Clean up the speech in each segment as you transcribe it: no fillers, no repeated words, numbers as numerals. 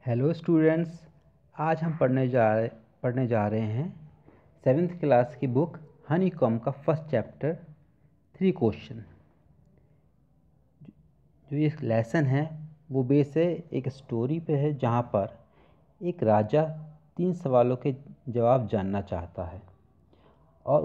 Hello students. आज हम पढ़ने जा रहे हैं 7th क्लास की बुक हनी कॉम का फर्स्ट चैप्टर 3 क्वेश्चन। जो ये लेसन है वो बेस है एक स्टोरी पे है, जहाँ पर एक राजा 3 सवालों के जवाब जानना चाहता है और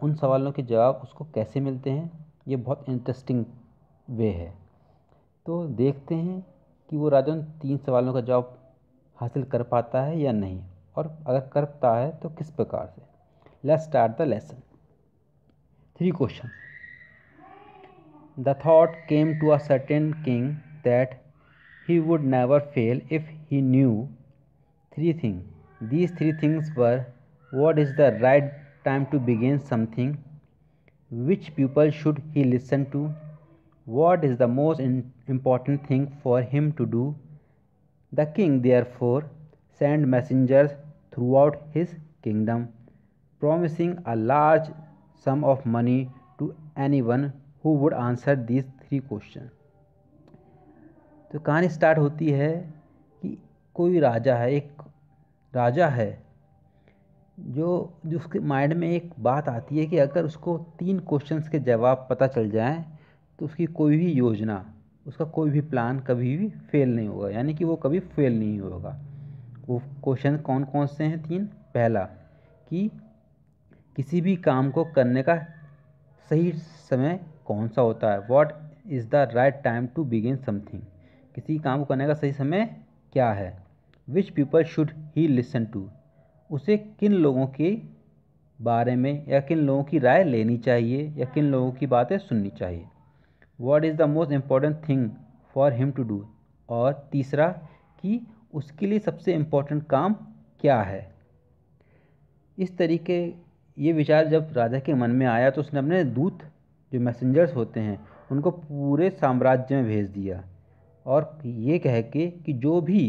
उन सवालों के जवाब उसको कैसे मिलते हैं। ये बहुत इंटरेस्टिंग वे है। तो देखते हैं कि वो राजा उन 3 सवालों का जवाब हासिल कर पाता है या नहीं, और अगर कर पाता है तो किस प्रकार से। Let's start the lesson. 3 question. The thought came to a certain king that he would never fail if he knew 3 things. These 3 things were: what is the right time to begin something, which people should he listen to, what is the most important thing for him to do. The king therefore sent messengers throughout his kingdom, promising a large sum of money to anyone who would answer these 3 questions. तो कहानी start होती है कि कोई राजा है, एक राजा है जो उसके माइंड में एक बात आती है कि अगर उसको 3 क्वेश्चंस के जवाब पता चल जाएं तो उसकी कोई भी योजना, उसका कोई भी प्लान कभी भी फेल नहीं होगा, यानी कि वो कभी फेल नहीं होगा। वो क्वेश्चन कौन कौन से हैं? 3। पहला कि किसी भी काम को करने का सही समय कौन सा होता है, what is the right time to begin something, किसी काम को करने का सही समय क्या है। Which people should he listen to, उसे किन लोगों के बारे में या किन लोगों की राय लेनी चाहिए या किन लोगों की बातें सुननी चाहिए। What is the most important thing for him to do, और तीसरा कि उसके लिए सबसे इम्पोर्टेंट काम क्या है। इस तरीके ये विचार जब राजा के मन में आया तो उसने अपने दूत, जो मैसेंजर्स होते हैं, उनको पूरे साम्राज्य में भेज दिया और ये कह के कि जो भी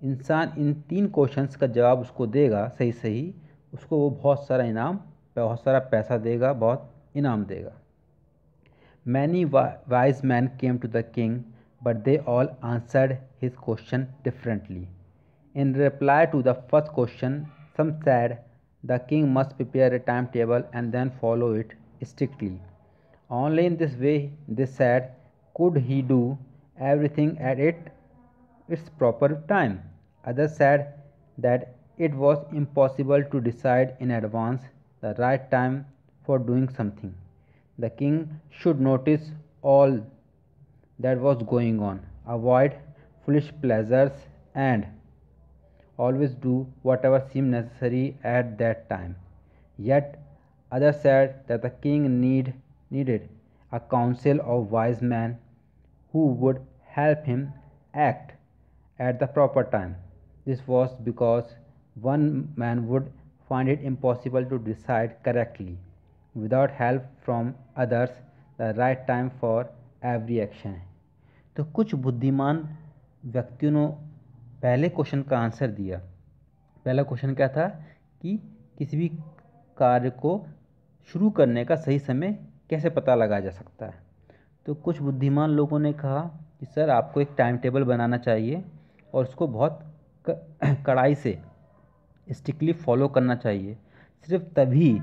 इंसान इन 3 क्वेश्चंस का जवाब उसको देगा सही सही, उसको वो बहुत सारा पैसा देगा, बहुत इनाम देगा। Many wise men came to the king, but they all answered his question differently. In reply to the first question, some said the king must prepare a timetable and then follow it strictly. Only in this way, they said, could he do everything at its proper time. Others said that it was impossible to decide in advance the right time for doing something. The king should notice all that was going on, avoid foolish pleasures, and always do whatever seemed necessary at that time. Yet others said that the king needed a council of wise men who would help him act at the proper time. This was because one man would find it impossible to decide correctly without help from others the right time for every action. तो कुछ बुद्धिमान व्यक्तियों ने पहले question का answer दिया। पहला question क्या था कि किसी भी कार्य को शुरू करने का सही समय कैसे पता लगाया जा सकता है। तो कुछ बुद्धिमान लोगों ने कहा कि सर, आपको एक टाइम टेबल बनाना चाहिए और उसको बहुत कड़ाई से स्ट्रिक्टली फॉलो करना चाहिए। सिर्फ तभी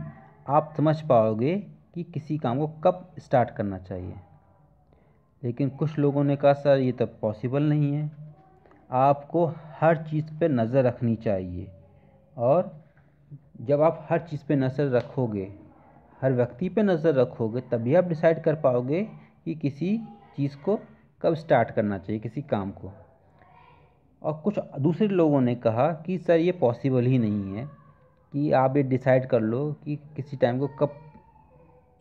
आप समझ पाओगे कि किसी काम को कब स्टार्ट करना चाहिए। लेकिन कुछ लोगों ने कहा सर, ये तो पॉसिबल नहीं है, आपको हर चीज़ पे नज़र रखनी चाहिए, और जब आप हर चीज़ पे नज़र रखोगे, हर व्यक्ति पे नज़र रखोगे, तभी आप डिसाइड कर पाओगे कि किसी चीज़ को कब स्टार्ट करना चाहिए, किसी काम को। और कुछ दूसरे लोगों ने कहा कि सर, ये पॉसिबल ही नहीं है कि आप ये डिसाइड कर लो कि किसी टाइम को कब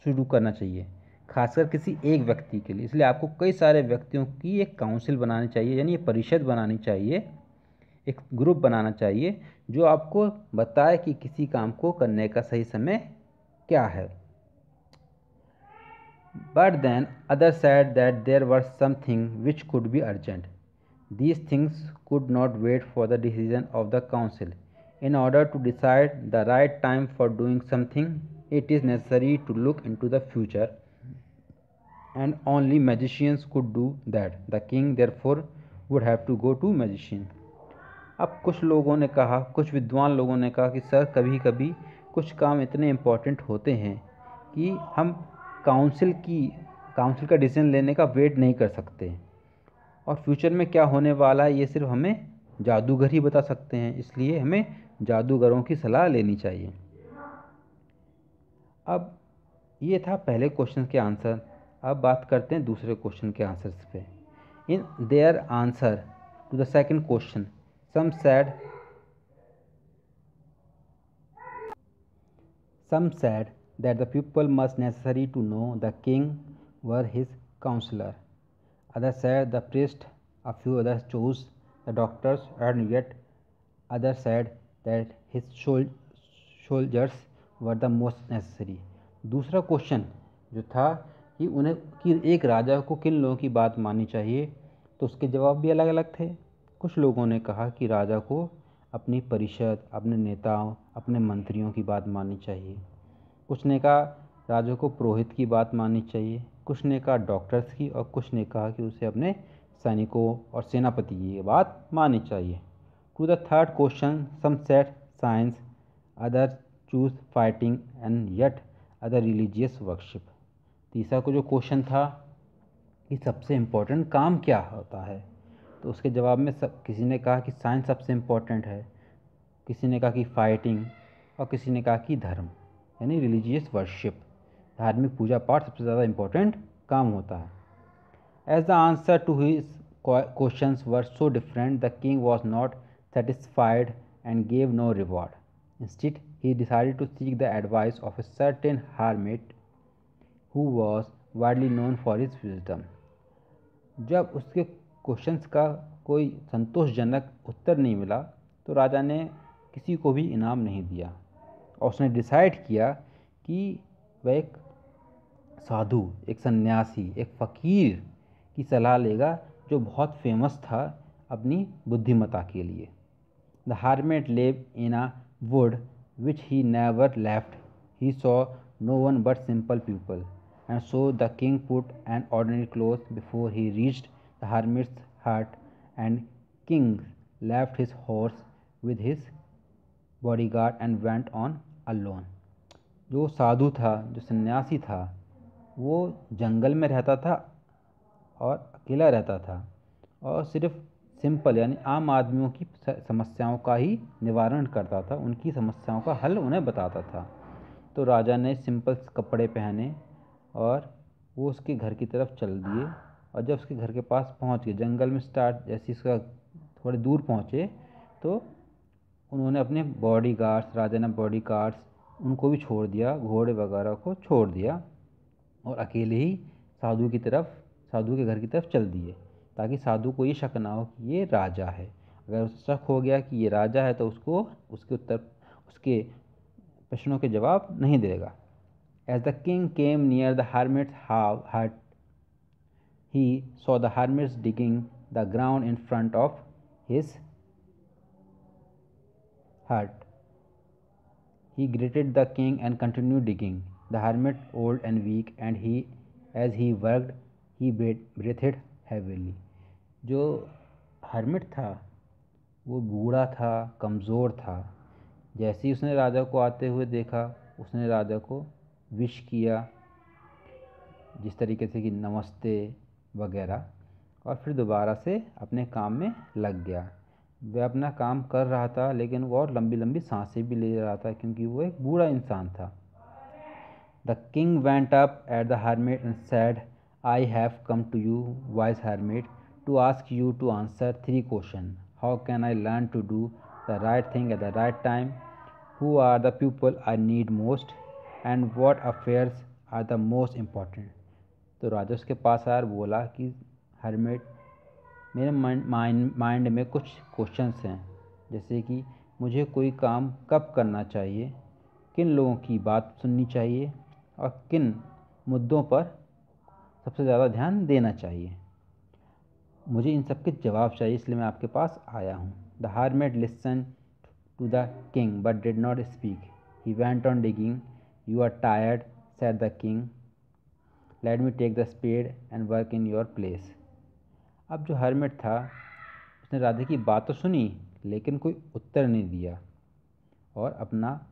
शुरू करना चाहिए, खासकर किसी एक व्यक्ति के लिए। इसलिए आपको कई सारे व्यक्तियों की एक काउंसिल बनानी चाहिए, यानी एक परिषद बनानी चाहिए, एक ग्रुप बनाना चाहिए जो आपको बताए कि किसी काम को करने का सही समय क्या है। But then others said that there was something which could be urgent. These things could not wait for the decision of the council. In order to decide the right time for doing something, it is necessary to look into the future, and only magicians could do that. The king therefore would have to go to magician. अब कुछ लोगों ने कहा, कुछ विद्वान लोगों ने कहा कि सर कभी कभी कुछ काम इतने इम्पोर्टेंट होते हैं कि हम काउंसिल का डिसीजन लेने का वेट नहीं कर सकते, और फ्यूचर में क्या होने वाला है ये सिर्फ हमें जादूगर ही बता सकते हैं, इसलिए हमें जादूगरों की सलाह लेनी चाहिए। अब ये था पहले क्वेश्चन के आंसर। अब बात करते हैं दूसरे क्वेश्चन के आंसर्स पे। In their answer to the second question, some said that the people must necessary to know the king were his counselor. Others said the priest, a few others chose the doctors, and yet others said that his soldiers were the most necessary. दूसरा question जो था कि एक राजा को किन लोगों की बात माननी चाहिए, तो उसके जवाब भी अलग अलग थे। कुछ लोगों ने कहा कि राजा को अपनी परिषद, अपने नेताओं, अपने मंत्रियों की बात माननी चाहिए। कुछ ने कहा राजा को पुरोहित की बात माननी चाहिए, कुछ ने कहा डॉक्टर्स की, और कुछ ने कहा कि उसे अपने सैनिकों और सेनापति की बात माननी चाहिए। To the third question, some said science, other choose fighting, and yet other religious worship. तीसरा को जो क्वेश्चन था कि सबसे इम्पोर्टेंट काम क्या होता है, तो उसके जवाब में किसी ने कहा कि साइंस सबसे इम्पोर्टेंट है, किसी ने कहा कि फाइटिंग, और किसी ने कहा कि धर्म यानी रिलीजियस वर्शिप, धार्मिक पूजा पाठ सबसे ज़्यादा इम्पोर्टेंट काम होता है। As the answer to his questions were so different, the king was not satisfied and gave no reward. Instead he decided to seek the advice of a certain hermit who was widely known for his wisdom. जब उसके questions का कोई संतोषजनक उत्तर नहीं मिला तो राजा ने किसी को भी इनाम नहीं दिया, और उसने डिसाइड किया कि वह एक साधु, एक सन्यासी, एक फ़कीर की सलाह लेगा जो बहुत फेमस था अपनी बुद्धिमत्ता के लिए। The hermit live in a wood which he never left, he saw no one but simple people, and so the king put an ordinary cloth before he reached the hermit's hut, and king left his horse with his bodyguard and went on alone. जो साधु था, जो सन्यासी था, वो जंगल में रहता था और अकेला रहता था, और सिर्फ सिंपल यानी आम आदमियों की समस्याओं का ही निवारण करता था, उनकी समस्याओं का हल उन्हें बताता था। तो राजा ने सिंपल कपड़े पहने और वो उसके घर की तरफ चल दिए, और जब उसके घर के पास पहुंच गए, जंगल में जैसे इसका थोड़ी दूर पहुंचे, तो उन्होंने अपने राजा ने बॉडीगार्ड्स उनको भी छोड़ दिया, घोड़े वगैरह को छोड़ दिया, और अकेले ही साधु के घर की तरफ चल दिए, ताकि साधु को ये शक ना हो कि ये राजा है। अगर उसे शक हो गया कि ये राजा है तो उसके प्रश्नों के जवाब नहीं देगा। As the king came near the hermit's hut, he saw the hermits digging the ground in front of his hut. He greeted the king and continued digging. The hermit, old and weak, and as he worked, he breathed heavily. जो hermit था वो बूढ़ा था, कमज़ोर था। जैसे ही उसने राजा को आते हुए देखा, उसने राजा को विश किया, जिस तरीके से कि नमस्ते वगैरह, और फिर दोबारा से अपने काम में लग गया। वह अपना काम कर रहा था, लेकिन वो और लंबी लंबी सांसें भी ले रहा था, क्योंकि वो एक बूढ़ा इंसान था। The king went up at the hermit and said, I have come to you, wise hermit, to ask you to answer 3 questions. How can I learn to do the right thing at the right time? Who are the people I need most? And what affairs are the most important? तो राजा उसके पास आया और बोला कि hermit, मेरे mind में कुछ questions हैं, जैसे कि मुझे कोई काम कब करना चाहिए, किन लोगों की बात सुननी चाहिए, और किन मुद्दों पर सबसे ज़्यादा ध्यान देना चाहिए। मुझे इन सब के जवाब चाहिए, इसलिए मैं आपके पास आया हूँ। The hermit listened to the king but did not speak. He went on digging. You are tired, said the king. Let me take the spade and work in your place. अब जो hermit था उसने राजा की बात तो सुनी, लेकिन कोई उत्तर नहीं दिया और अपना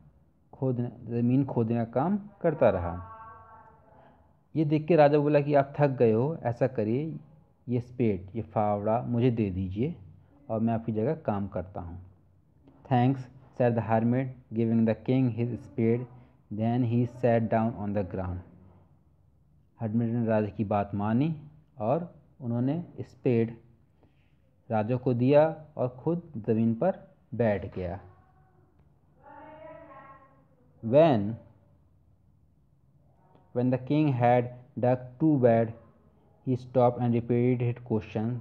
ज़मीन खोदने का काम करता रहा। ये देख के राजा बोला कि आप थक गए हो, ऐसा करिए, ये स्पेड, ये फावड़ा मुझे दे दीजिए और मैं आपकी जगह काम करता हूँ। Thanks, said the hermit, giving the king his spade. Then he sat down on the ground. Hermit ने राजा की बात मानी और उन्होंने स्पेड राजा को दिया और खुद ज़मीन पर बैठ गया। When the king had dug too bad, he stopped and repeated his questions.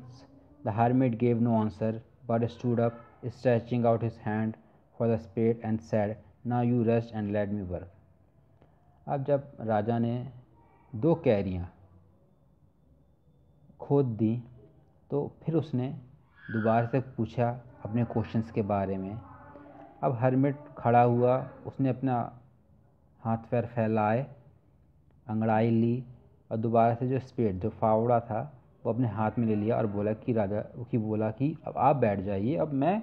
The hermit gave no answer, but stood up, stretching out his hand for the spade, and said, "Now you rest and let me work." अब जब राजा ने 2 कैरियाँ खोद दी तो फिर उसने दोबारा से पूछा अपने क्वेश्चंस के बारे में। अब हर्मिट खड़ा हुआ, उसने अपना हाथ पैर फैलाए, अंगड़ाई ली और दोबारा से जो स्पेड, जो फावड़ा था, वो अपने हाथ में ले लिया और बोला कि अब आप बैठ जाइए, अब मैं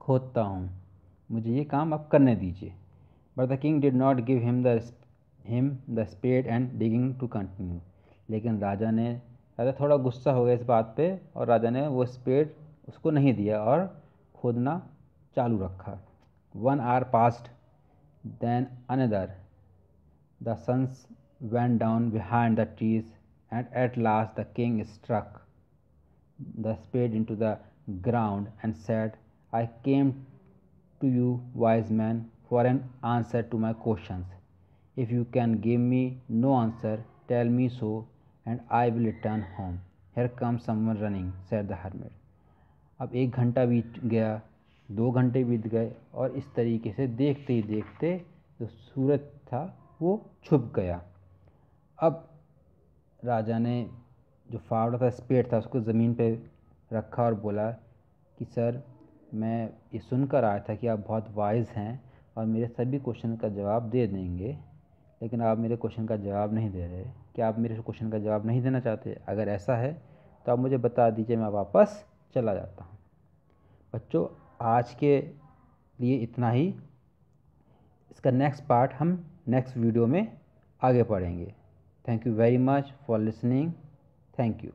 खोदता हूँ, मुझे ये काम अब करने दीजिए। But the king did not give him the spade and digging to continue. लेकिन राजा थोड़ा गुस्सा हो गया इस बात पे और राजा ने वो स्पेड उसको नहीं दिया और खोदना चालू रखा। 1 hour passed, then another. The suns went down behind the trees, and at last the king struck the spade into the ground and said, "I came to you, wise man, for an answer to my questions. If you can give me no answer, tell me so, and I will return home. Here comes someone running," said the hermit. अब 1 घंटा बीत गया, 2 घंटे बीत गए और इस तरीके से देखते ही देखते जो सूरज था वो छुप गया। अब राजा ने जो फावड़ा था, स्पेड था, उसको ज़मीन पे रखा और बोला कि सर, मैं ये सुनकर आया था कि आप बहुत वाइज हैं और मेरे सभी क्वेश्चन का जवाब दे देंगे, लेकिन आप मेरे क्वेश्चन का जवाब नहीं दे रहे। क्या आप मेरे क्वेश्चन का जवाब नहीं देना चाहते? अगर ऐसा है तो आप मुझे बता दीजिए, मैं वापस चला जाता हूँ। बच्चों, आज के लिए इतना ही। इसका नेक्स्ट पार्ट हम नेक्स्ट वीडियो में आगे पढ़ेंगे। Thank you very much for listening. Thank you.